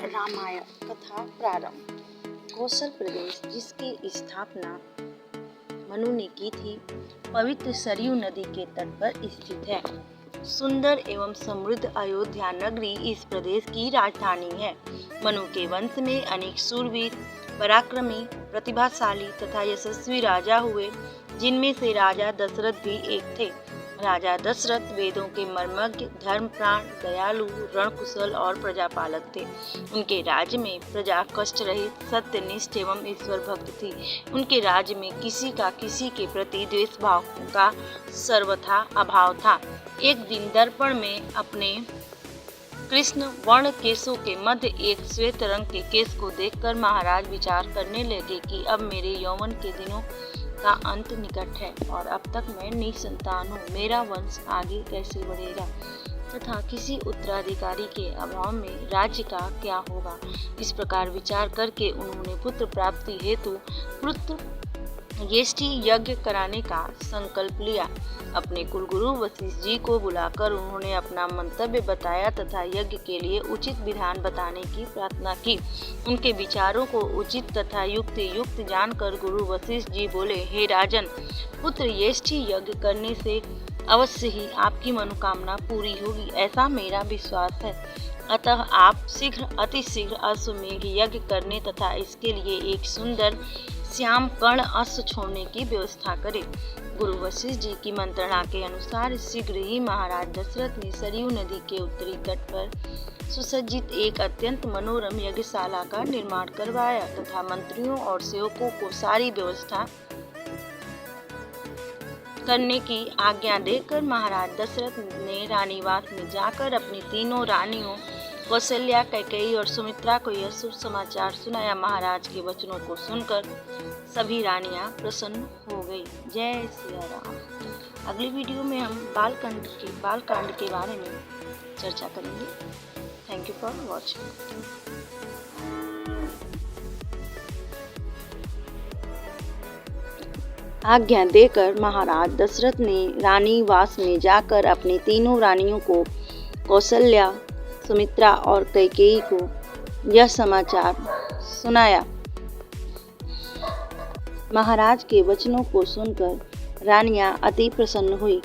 रामायण कथा प्रारंभ। कौशल प्रदेश, जिसकी स्थापना मनु ने की थी, पवित्र सरयू नदी के तट पर स्थित है। सुंदर एवं समृद्ध अयोध्या नगरी इस प्रदेश की राजधानी है। मनु के वंश में अनेक शूरवीर, पराक्रमी, प्रतिभाशाली तथा यशस्वी राजा हुए, जिनमें से राजा दशरथ भी एक थे। राजा दशरथ वेदों के मर्मज्ञ, धर्मप्राण, दयालु, रणकुशल और प्रजापालक थे। उनके राज्य में प्रजा कष्ट रहित, सत्यनिष्ठ एवं ईश्वर भक्त थी। उनके राज्य में किसी का किसी के प्रति द्वेष भाव का सर्वथा अभाव था। एक दिन दर्पण में अपने कृष्ण वर्ण केशों के मध्य एक श्वेत रंग के केश को देखकर महाराज विचार करने लगे कि अब मेरे यौवन के दिनों का अंत निकट है और अब तक मैं निसंतान हूँ। मेरा वंश आगे कैसे बढ़ेगा तथा किसी उत्तराधिकारी के अभाव में राज्य का क्या होगा। इस प्रकार विचार करके उन्होंने पुत्र प्राप्ति हेतु पुत्र यष्टि यज्ञ कराने का संकल्प लिया। अपने कुलगुरु वशिष्ठ जी को बुलाकर उन्होंने अपना मंतव्य बताया तथा यज्ञ के लिए उचित विधान बताने की प्रार्थना की। उनके विचारों को उचित तथा युक्त जानकर गुरु वशिष्ठ जी बोले, हे राजन, पुत्र यष्टि यज्ञ करने से अवश्य ही आपकी मनोकामना पूरी होगी, ऐसा मेरा विश्वास है। अतः आप अति शीघ्र अश्वमेघ यज्ञ करने तथा इसके लिए एक सुंदर श्याम कर्ण अश्व छोड़ने की व्यवस्था करें। गुरु वशिष्ठ जी की मंत्रणा के अनुसार शीघ्र ही महाराज दशरथ ने सरयू नदी के उत्तरी तट पर सुसज्जित एक अत्यंत मनोरम यज्ञशाला का निर्माण करवाया तथा मंत्रियों और सेवकों को सारी व्यवस्था करने की आज्ञा देकर महाराज दशरथ ने रानीवास में जाकर अपनी तीनों रानियों कौशल्या, कैकेयी और सुमित्रा को यह शुभ समाचार सुनाया। महाराज के वचनों को सुनकर सभी रानियां प्रसन्न हो गई। जय सिया राम। अगली वीडियो में हम बालकांड के बारे में चर्चा करेंगे। Thank you for watching. आज्ञा देकर महाराज दशरथ ने रानीवास में जाकर अपनी तीनों रानियों को कौशल्या, सुमित्रा और कैकेयी को यह समाचार सुनाया। महाराज के वचनों को सुनकर रानियां अति प्रसन्न हुई।